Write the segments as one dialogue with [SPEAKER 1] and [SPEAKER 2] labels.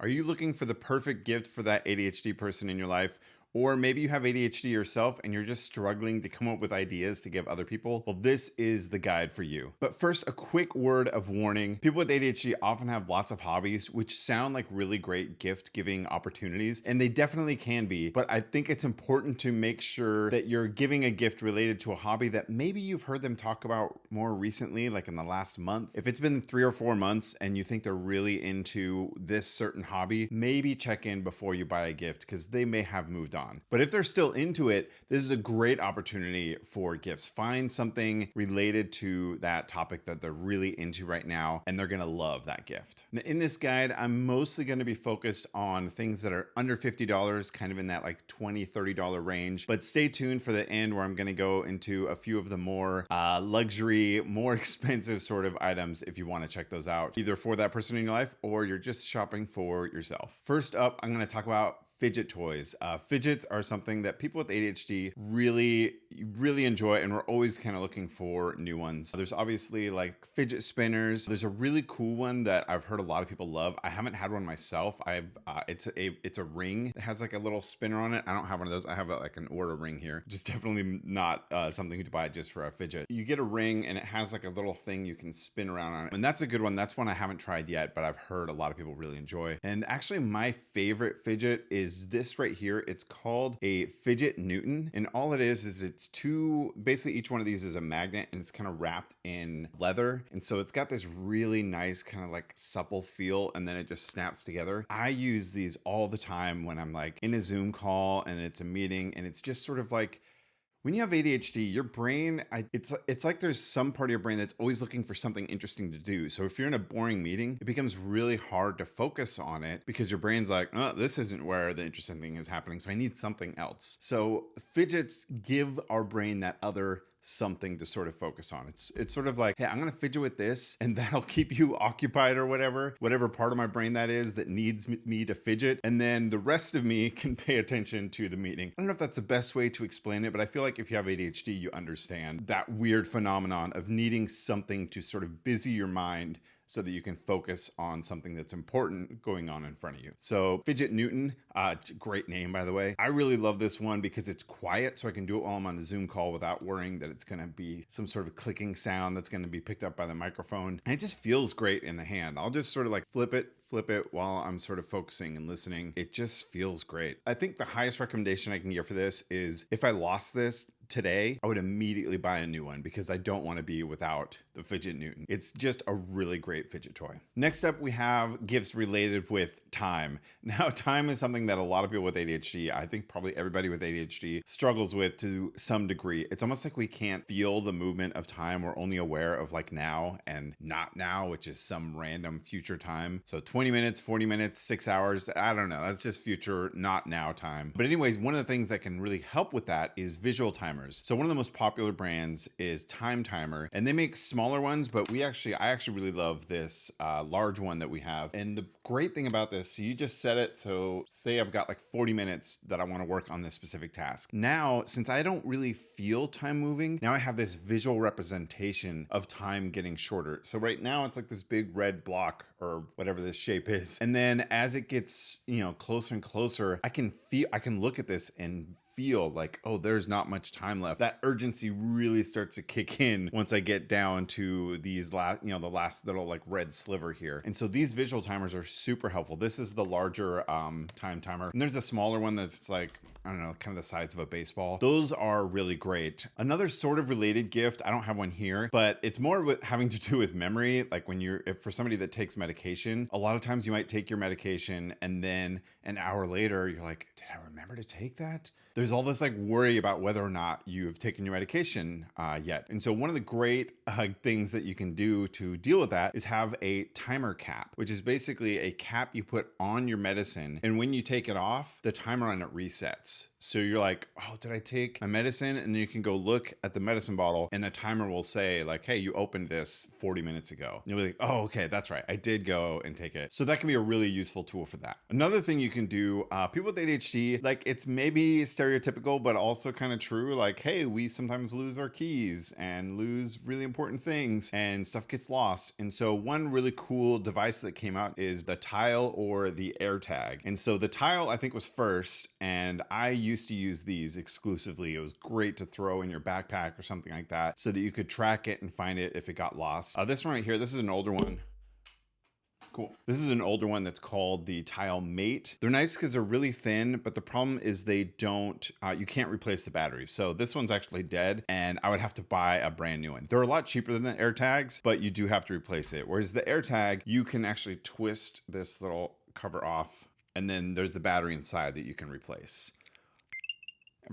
[SPEAKER 1] Are you looking for the perfect gift for that ADHD person in your life? Or maybe you have ADHD yourself and you're just struggling to come up with ideas to give other people? Well, this is the guide for you. But first, a quick word of warning. People with ADHD often have lots of hobbies, which sound like really great gift giving opportunities, and they definitely can be. But I think it's important to make sure that you're giving a gift related to a hobby that maybe you've heard them talk about more recently, like in the last month. If it's been 3 or 4 months and you think they're really into this certain hobby, maybe check in before you buy a gift because they may have moved on. But if they're still into it, this is a great opportunity for gifts. Find something related to that topic that they're really into right now, and they're going to love that gift. Now, in this guide, I'm mostly going to be focused on things that are under $50, kind of in that like $20, $30 range. But stay tuned for the end where I'm going to go into a few of the more luxury, more expensive sort of items if you want to check those out, either for that person in your life or you're just shopping for yourself. First up, I'm going to talk about fidget toys. Fidgets are something that people with ADHD really enjoy, and we're always kind of looking for new ones. There's obviously like fidget spinners. There's a really cool one that I've heard a lot of people love. I haven't had one myself. It's a ring that has like a little spinner on it. I don't have one of those. I have like an Oura ring here. Just definitely not something to buy just for a fidget. You get a ring and it has like a little thing you can spin around on it, and that's a good one. That's one I haven't tried yet, but I've heard a lot of people really enjoy. And actually, my favorite fidget is this right here. It's called a fidget Newton, and all it is it's two, basically each one of these is a magnet, and it's kind of wrapped in leather, and so it's got this really nice kind of like supple feel, and then it just snaps together. I use these all the time when I'm like in a Zoom call and it's a meeting, and it's just sort of like, when you have ADHD, your brain, it's like there's some part of your brain that's always looking for something interesting to do. So if you're in a boring meeting, it becomes really hard to focus on it because your brain's like, oh, this isn't where the interesting thing is happening, so I need something else. So fidgets give our brain that other something to sort of focus on. It's sort of like, hey, I'm gonna fidget with this and that'll keep you occupied, or whatever part of my brain that is that needs me to fidget, and then the rest of me can pay attention to the meeting. I don't know if that's the best way to explain it, but I feel like if you have ADHD, you understand that weird phenomenon of needing something to sort of busy your mind so that you can focus on something that's important going on in front of you. So Fidget Newton, great name, by the way. I really love this one because it's quiet, so I can do it while I'm on a Zoom call without worrying that it's gonna be some sort of clicking sound that's gonna be picked up by the microphone. And it just feels great in the hand. I'll just sort of like flip it while I'm sort of focusing and listening. It just feels great. I think the highest recommendation I can give for this is if I lost this today, I would immediately buy a new one because I don't want to be without the Fidget Newton. It's just a really great fidget toy. Next up, we have gifts related with time. Now, time is something that a lot of people with ADHD, I think probably everybody with ADHD, struggles with to some degree. It's almost like we can't feel the movement of time. We're only aware of like now and not now, which is some random future time. So 20 minutes, 40 minutes, 6 hours, I don't know. That's just future, not now time. But anyways, one of the things that can really help with that is visual timers. So one of the most popular brands is Time Timer, and they make smaller ones, but I actually really love this large one that we have. And the great thing about this, so you just set it, so say I've got like 40 minutes that I want to work on this specific task. Now, since I don't really feel time moving, now I have this visual representation of time getting shorter. So right now it's like this big red block or whatever this shape is. And then as it gets, closer and closer, I can look at this and feel like, oh, there's not much time left. That urgency really starts to kick in once I get down to these the last little like red sliver here. And so these visual timers are super helpful. This is the larger time timer. And there's a smaller one that's like, I don't know, kind of the size of a baseball. Those are really great. Another sort of related gift, I don't have one here, but it's more with having to do with memory. Like if for somebody that takes medication, a lot of times you might take your medication and then an hour later, you're like, did I remember to take that? There's all this like worry about whether or not you've taken your medication yet. And so one of the great things that you can do to deal with that is have a timer cap, which is basically a cap you put on your medicine. And when you take it off, the timer on it resets. So you're like, oh, did I take my medicine? And then you can go look at the medicine bottle and the timer will say like, hey, you opened this 40 minutes ago. And you'll be like, oh, okay, that's right. I did go and take it. So that can be a really useful tool for that. Another thing you can do, people with ADHD, like it's maybe stereotypical stereotypical, but also kind of true. Like, hey, we sometimes lose our keys and lose really important things and stuff gets lost. And so one really cool device that came out is the Tile or the AirTag. And so the Tile, I think, was first, and I used to use these exclusively. It was great to throw in your backpack or something like that so that you could track it and find it if it got lost. This one right here, this is an older one. Cool. This is an older one that's called the Tile Mate. They're nice because they're really thin, but the problem is they don't, you can't replace the batteries. So this one's actually dead and I would have to buy a brand new one. They're a lot cheaper than the AirTags, but you do have to replace it. Whereas the AirTag, you can actually twist this little cover off and then there's the battery inside that you can replace.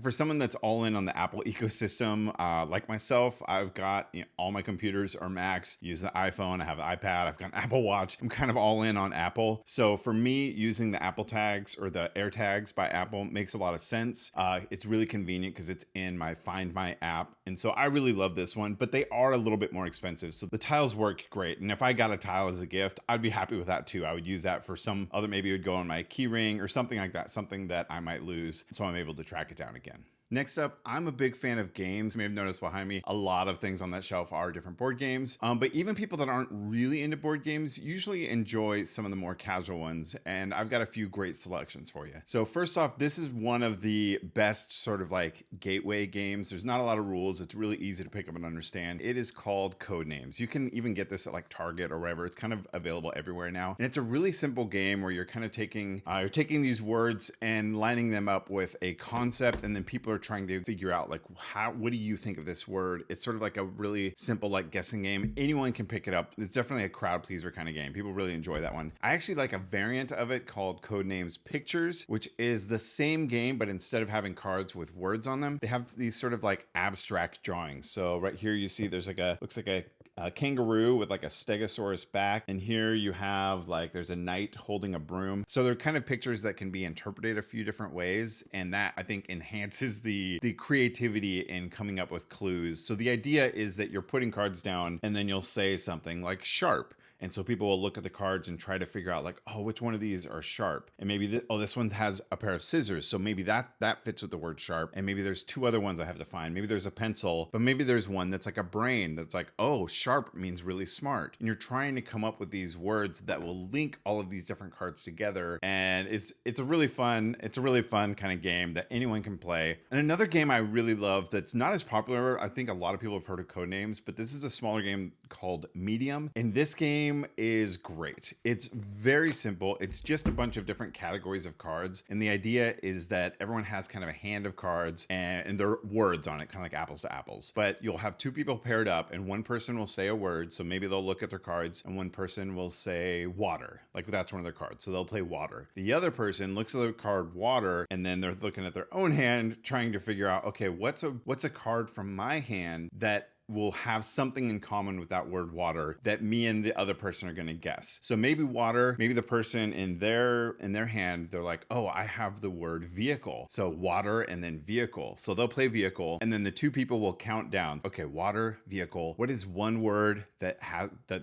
[SPEAKER 1] For someone that's all in on the Apple ecosystem, like myself, I've got all my computers are Macs, use the iPhone, I have an iPad, I've got an Apple Watch. I'm kind of all in on Apple. So for me, using the Apple tags or the AirTags by Apple makes a lot of sense. It's really convenient because it's in my Find My app. And so I really love this one, but they are a little bit more expensive. So the tiles work great. And if I got a tile as a gift, I'd be happy with that too. I would use that for some other, maybe it would go on my key ring or something like that, something that I might lose. So I'm able to track it down again. Next up, I'm a big fan of games. You may have noticed behind me, a lot of things on that shelf are different board games. But even people that aren't really into board games usually enjoy some of the more casual ones. And I've got a few great selections for you. So first off, this is one of the best sort of like gateway games. There's not a lot of rules. It's really easy to pick up and understand. It is called Codenames. You can even get this at like Target or wherever. It's kind of available everywhere now. And it's a really simple game where you're kind of taking these words and lining them up with a concept, and then people are trying to figure out like what do you think of this word. It's sort of like a really simple like guessing game. Anyone can pick it up. It's definitely a crowd pleaser kind of game. People really enjoy that one. I actually like a variant of it called Codenames Pictures, which is the same game, but instead of having cards with words on them, they have these sort of like abstract drawings. So right here you see there's like looks like a kangaroo with like a stegosaurus back, and here you have like there's a knight holding a broom. So they're kind of pictures that can be interpreted a few different ways, and that I think enhances the creativity in coming up with clues. So the idea is that you're putting cards down and then you'll say something like sharp. And so people will look at the cards and try to figure out like, oh, which one of these are sharp? And maybe, this one has a pair of scissors. So maybe that fits with the word sharp. And maybe there's two other ones I have to find. Maybe there's a pencil, but maybe there's one that's like a brain that's like, oh, sharp means really smart. And you're trying to come up with these words that will link all of these different cards together. And it's a really fun kind of game that anyone can play. And another game I really love that's not as popular, I think a lot of people have heard of Codenames, but this is a smaller game called Medium. And this game is great. It's very simple. It's just a bunch of different categories of cards. And the idea is that everyone has kind of a hand of cards and there are words on it, kind of like apples to apples. But you'll have two people paired up and one person will say a word. So maybe they'll look at their cards and one person will say water. Like that's one of their cards. So they'll play water. The other person looks at the card water and then they're looking at their own hand trying to figure out, okay, what's a card from my hand that will have something in common with that word water that me and the other person are going to guess. So maybe water, maybe the person in their hand, they're like, oh, I have the word vehicle. So water and then vehicle. So they'll play vehicle and then the two people will count down. Okay, water, vehicle. What is one word that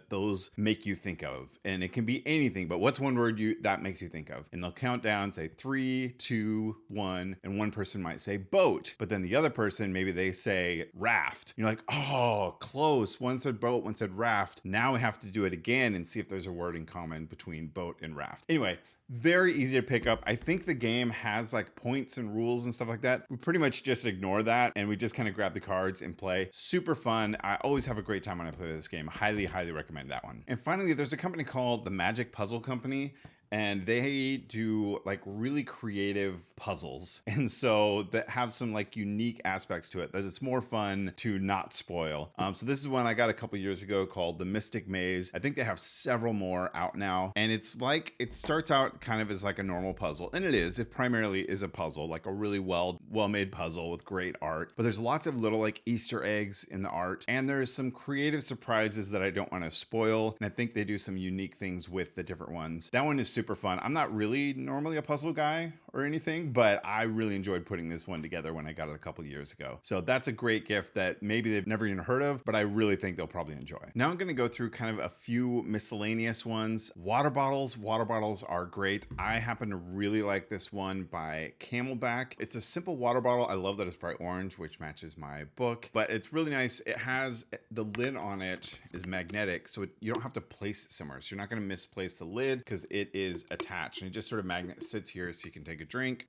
[SPEAKER 1] those make you think of? And it can be anything, but what's one word that makes you think of? And they'll count down, say 3, 2, 1, and one person might say boat, but then the other person, maybe they say raft. You're like, oh, close. One said boat, one said raft. Now we have to do it again and see if there's a word in common between boat and raft. Anyway, very easy to pick up. I think the game has like points and rules and stuff like that. We pretty much just ignore that and we just kind of grab the cards and play. Super fun. I always have a great time when I play this game. Highly, highly recommend that one. And finally, there's a company called the Magic Puzzle Company. And they do like really creative puzzles. And so that have some like unique aspects to it that it's more fun to not spoil. So this is one I got a couple years ago called the Mystic Maze. I think they have several more out now. And it's like, it starts out kind of as like a normal puzzle. And it is, it primarily is a puzzle, like a really well-made puzzle with great art. But there's lots of little like Easter eggs in the art. And there's some creative surprises that I don't want to spoil. And I think they do some unique things with the different ones. That one is super super fun. I'm not really normally a puzzle guy or anything, but I really enjoyed putting this one together when I got it a couple years ago. So that's a great gift that maybe they've never even heard of, but I really think they'll probably enjoy. Now I'm going to go through kind of a few miscellaneous ones. Water bottles. Water bottles are great. I happen to really like this one by Camelback. It's a simple water bottle. I love that it's bright orange, which matches my book, but it's really nice. It has the lid on it is magnetic, so you don't have to place it somewhere. So you're not going to misplace the lid because it is attached, and it just sort of magnet sits here so you can take a drink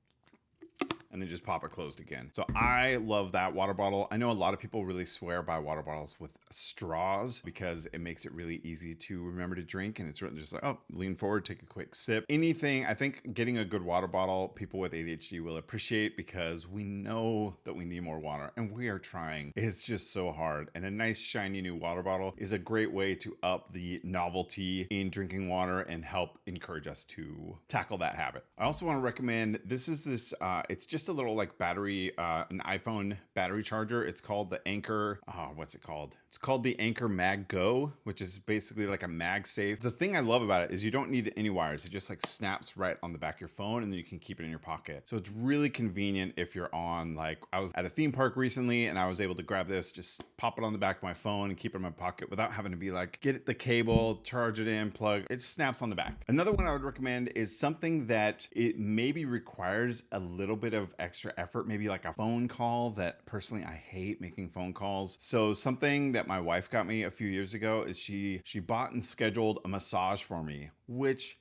[SPEAKER 1] and then just pop it closed again. So I love that water bottle. I know a lot of people really swear by water bottles with straws because it makes it really easy to remember to drink, and it's really just like, oh, lean forward, take a quick sip. Anything, I think getting a good water bottle, people with ADHD will appreciate, because we know that we need more water and we are trying. It's just so hard. And a nice shiny new water bottle is a great way to up the novelty in drinking water and help encourage us to tackle that habit. I also want to recommend, it's just a little like battery, an iPhone battery charger. It's called the Anchor, what's it called? It's called the Anchor Mag Go, which is basically like a MagSafe. The thing I love about it is you don't need any wires. It just like snaps right on the back of your phone, and then you can keep it in your pocket. So it's really convenient if you're on, like, I was at a theme park recently and I was able to grab this, just pop it on the back of my phone and keep it in my pocket without having to be like, get the cable, charge it in, plug. It just snaps on the back. Another one I would recommend is something that it maybe requires a little bit of extra effort, maybe like a phone call. That personally, I hate making phone calls. So something that my wife got me a few years ago is she bought and scheduled a massage for me, which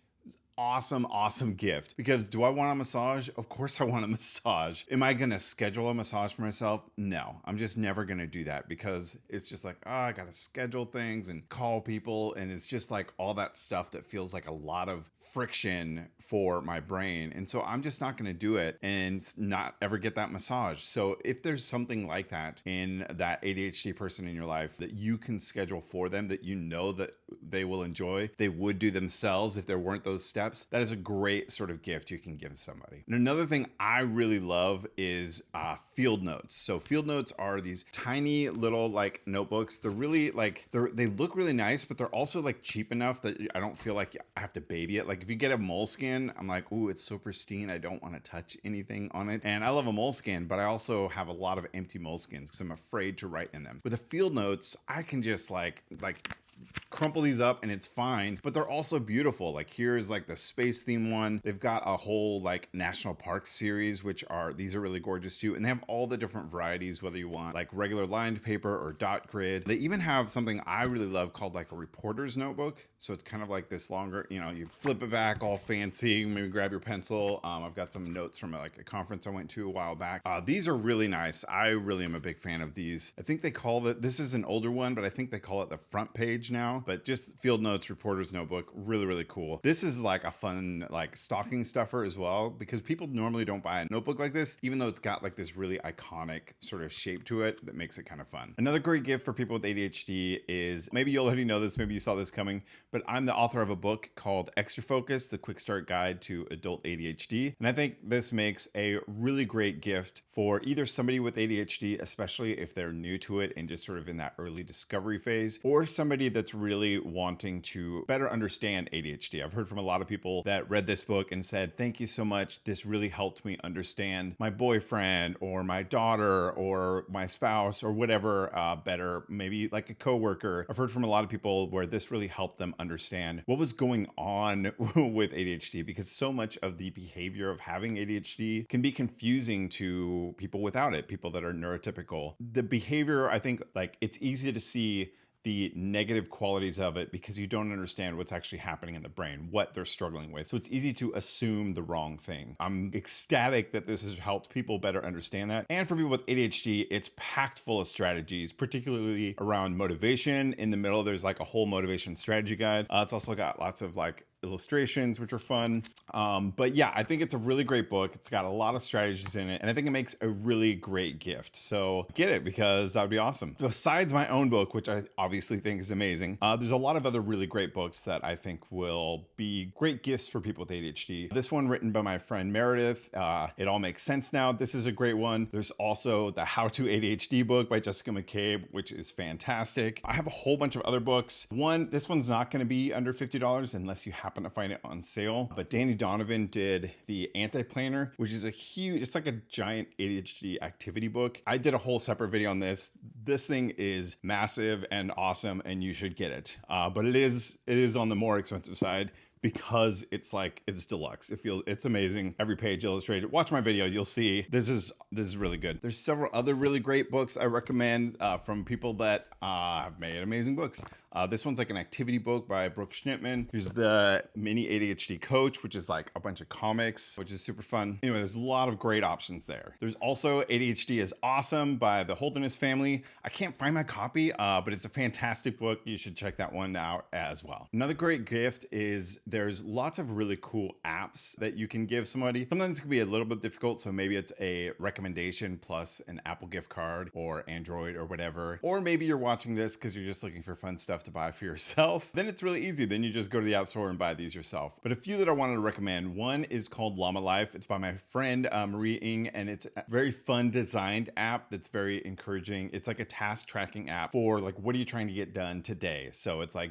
[SPEAKER 1] awesome gift. Because do I want a massage? Of course I want a massage. Am I gonna schedule a massage for myself? No, I'm just never gonna do that, because it's just like, oh, I gotta schedule things and call people, and it's just like all that stuff that feels like a lot of friction for my brain. And so I'm just not gonna do it and not ever get that massage. So if there's something like that in that ADHD person in your life that you can schedule for them, that you know that they will enjoy, they would do themselves if there weren't those steps, that is a great sort of gift you can give somebody. And another thing I really love is field notes. So field notes are these tiny little like notebooks. They're really like, they look really nice, but they're also like cheap enough that I don't feel like I have to baby it. Like if you get a moleskin, I'm like, ooh, it's so pristine, I don't want to touch anything on it. And I love a moleskin, but I also have a lot of empty moleskins because I'm afraid to write in them. With the field notes, I can just like crumple these up and it's fine, but they're also beautiful. Like here's like the space theme one. They've got a whole like national park series, these are really gorgeous too. And they have all the different varieties, whether you want like regular lined paper or dot grid. They even have something I really love called like a reporter's notebook. So it's kind of like this longer, you flip it back all fancy, maybe grab your pencil. I've got some notes from like a conference I went to a while back. These are really nice. I really am a big fan of these. I think they call it, this is an older one, but I think they call it the front page now. But just field notes, reporter's notebook, really cool. This is like a fun like stocking stuffer as well, because people normally don't buy a notebook like this, even though it's got like this really iconic sort of shape to it that makes it kind of fun. Another great gift for people with ADHD is, maybe you already know this, maybe you saw this coming, but I'm the author of a book called Extra Focus, the Quick Start Guide to Adult ADHD. And I think this makes a really great gift for either somebody with ADHD, especially if they're new to it and just sort of in that early discovery phase, or somebody that's really wanting to better understand ADHD. I've heard from a lot of people that read this book and said, thank you so much. This really helped me understand my boyfriend or my daughter or my spouse or whatever better, maybe like a coworker. I've heard from a lot of people where this really helped them understand what was going on with ADHD, because so much of the behavior of having ADHD can be confusing to people without it, people that are neurotypical. The behavior, I think, like it's easy to see the negative qualities of it because you don't understand what's actually happening in the brain, what they're struggling with. So it's easy to assume the wrong thing. I'm ecstatic that this has helped people better understand that. And for people with ADHD, it's packed full of strategies, particularly around motivation. In the middle, there's like a whole motivation strategy guide. It's also got lots of like illustrations, which are fun. But yeah, I think it's a really great book. It's got a lot of strategies in it, and I think it makes a really great gift. So get it, because that would be awesome. Besides my own book, which I obviously think is amazing, there's a lot of other really great books that I think will be great gifts for people with ADHD. This one written by my friend Meredith, It All Makes Sense Now. This is a great one. There's also the How to ADHD book by Jessica McCabe, which is fantastic. I have a whole bunch of other books. This one's not going to be under $50 unless you happen happened to find it on sale. But Danny Donovan did the Anti-Planner, which is a huge, it's like a giant ADHD activity book. I did a whole separate video on this. This thing is massive and awesome, and you should get it. But it is on the more expensive side, because it's deluxe. It's amazing. Every page illustrated. Watch my video, you'll see this is really good. There's several other really great books I recommend from people that have made amazing books. This one's like an activity book by Brooke Schnittman. Here's the Mini ADHD Coach, which is like a bunch of comics, which is super fun. Anyway, there's a lot of great options there. There's also ADHD is Awesome by the Holderness family. I can't find my copy, but it's a fantastic book. You should check that one out as well. Another great gift is there's lots of really cool apps that you can give somebody. Sometimes it can be a little bit difficult, so maybe it's a recommendation plus an Apple gift card or Android or whatever. Or maybe you're watching this because you're just looking for fun stuff to buy for yourself. Then it's really easy. Then you just go to the App Store and buy these yourself. But a few that I wanted to recommend. One is called Llama Life. It's by my friend Marie Ng, and it's a very fun designed app that's very encouraging. It's like a task tracking app for like, what are you trying to get done today? So it's like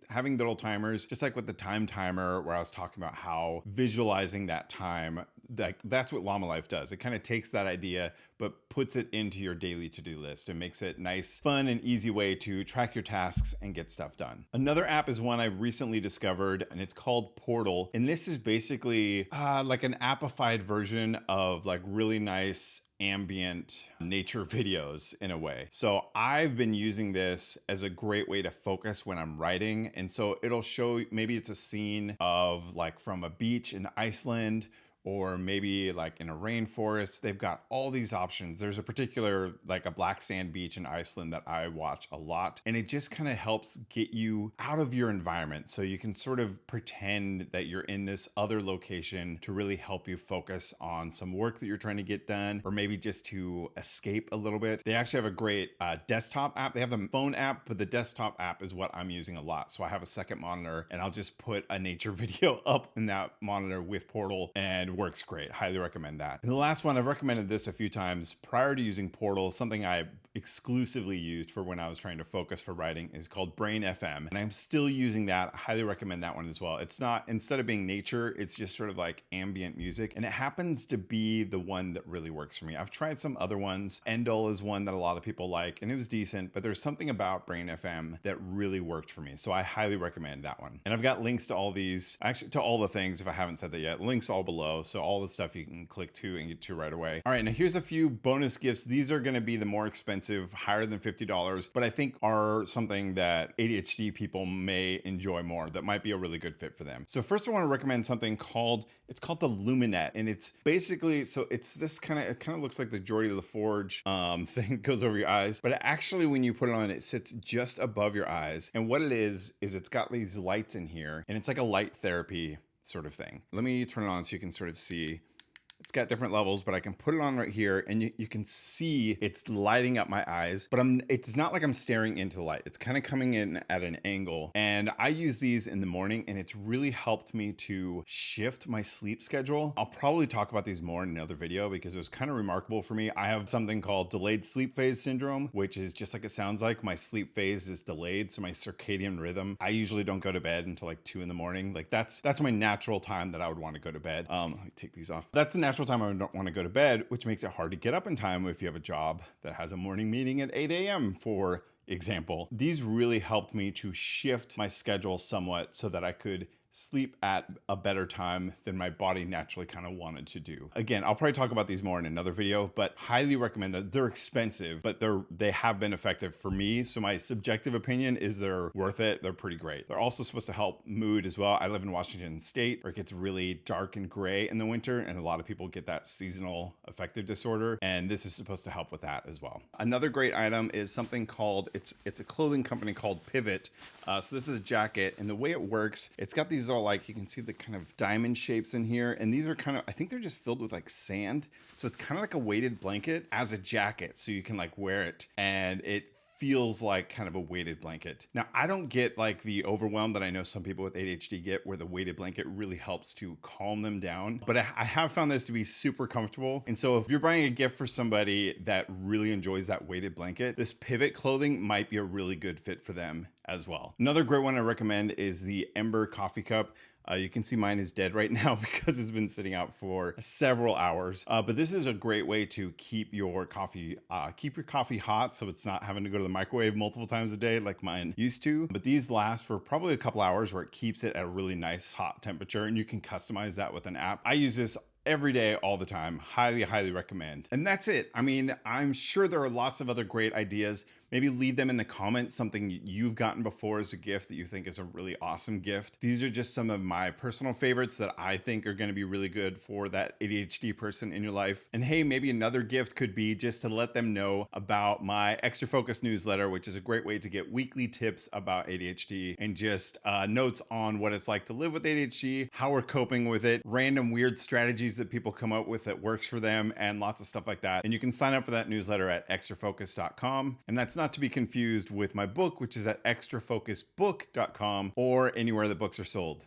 [SPEAKER 1] having little timers, just like with the time timer where I was talking about how visualizing that time, that's what Llama Life does. It kind of takes that idea but puts it into your daily to-do list and makes it nice, fun, and easy way to track your tasks and get stuff done. Another app is one I recently discovered, and it's called Portal. And this is basically like an appified version of like really nice ambient nature videos in a way. So I've been using this as a great way to focus when I'm writing. And so it'll show, maybe it's a scene of like from a beach in Iceland, or maybe like in a rainforest. They've got all these options. There's a particular, like a black sand beach in Iceland that I watch a lot, and it just kind of helps get you out of your environment. So you can sort of pretend that you're in this other location to really help you focus on some work that you're trying to get done, or maybe just to escape a little bit. They actually have a great desktop app. They have the phone app, but the desktop app is what I'm using a lot. So I have a second monitor, and I'll just put a nature video up in that monitor with Portal, and works great. Highly recommend that. And the last one, I've recommended this a few times prior to using Portal. Something I exclusively used for when I was trying to focus for writing is called Brain FM, and I'm still using that. I highly recommend that one as well. It's not, instead of being nature, it's just sort of like ambient music, and it happens to be the one that really works for me. I've tried some other ones. Endel is one that a lot of people like, and it was decent, but there's something about Brain FM that really worked for me. So I highly recommend that one. And I've got links to all these, actually to all the things, if I haven't said that yet, links all below. So all the stuff you can click to and get to right away. All right, now here's a few bonus gifts. These are gonna be the more expensive, higher than $50, but I think are something that ADHD people may enjoy more, that might be a really good fit for them. So first I wanna recommend something called, it's called the Luminet, and it's basically, so it's this kind of, it kind of looks like the Geordie of the Forge thing that goes over your eyes, but actually when you put it on, it sits just above your eyes. And what it is it's got these lights in here, and it's like a light therapy sort of thing. Let me turn it on so you can sort of see. It's got different levels, but I can put it on right here, and you can see it's lighting up my eyes, but it's not like I'm staring into the light. It's kind of coming in at an angle. And I use these in the morning, and it's really helped me to shift my sleep schedule. I'll probably talk about these more in another video because it was kind of remarkable for me. I have something called delayed sleep phase syndrome, which is just like it sounds like. My sleep phase is delayed, so my circadian rhythm, I usually don't go to bed until like 2 in the morning. Like that's my natural time that I would want to go to bed. Let me take these off. That's the natural time I don't want to go to bed, which makes it hard to get up in time if you have a job that has a morning meeting at 8 a.m. for example. These really helped me to shift my schedule somewhat so that I could sleep at a better time than my body naturally kind of wanted to do. Again, I'll probably talk about these more in another video, but highly recommend that. They're expensive, but they have been effective for me. So my subjective opinion is they're worth it. They're pretty great. They're also supposed to help mood as well. I live in Washington State, where it gets really dark and gray in the winter, and a lot of people get that seasonal affective disorder, and this is supposed to help with that as well. Another great item is something called, it's a clothing company called Pivot. So this is a jacket, and the way it works, it's got these all, like, you can see the kind of diamond shapes in here, and these are kind of, I think they're just filled with like sand. So it's kind of like a weighted blanket as a jacket, so you can like wear it, and it feels like kind of a weighted blanket. Now, I don't get like the overwhelm that I know some people with ADHD get, where the weighted blanket really helps to calm them down. But I have found this to be super comfortable. And so if you're buying a gift for somebody that really enjoys that weighted blanket, this Pivot clothing might be a really good fit for them as well. Another great one I recommend is the Ember coffee cup. You can see mine is dead right now because it's been sitting out for several hours. But this is a great way to keep your coffee hot, so it's not having to go to the microwave multiple times a day like mine used to. But these last for probably a couple hours, where it keeps it at a really nice hot temperature, and you can customize that with an app. I use this every day, all the time. Highly recommend. And that's it. I mean, I'm sure there are lots of other great ideas. Maybe leave them in the comments, something you've gotten before as a gift that you think is a really awesome gift. These are just some of my personal favorites that I think are going to be really good for that ADHD person in your life. And hey, maybe another gift could be just to let them know about my Extra Focus newsletter, which is a great way to get weekly tips about ADHD and just notes on what it's like to live with ADHD, how we're coping with it, random weird strategies that people come up with that works for them, and lots of stuff like that. And you can sign up for that newsletter at extrafocus.com. And that's not to be confused with my book, which is at extrafocusbook.com or anywhere that books are sold.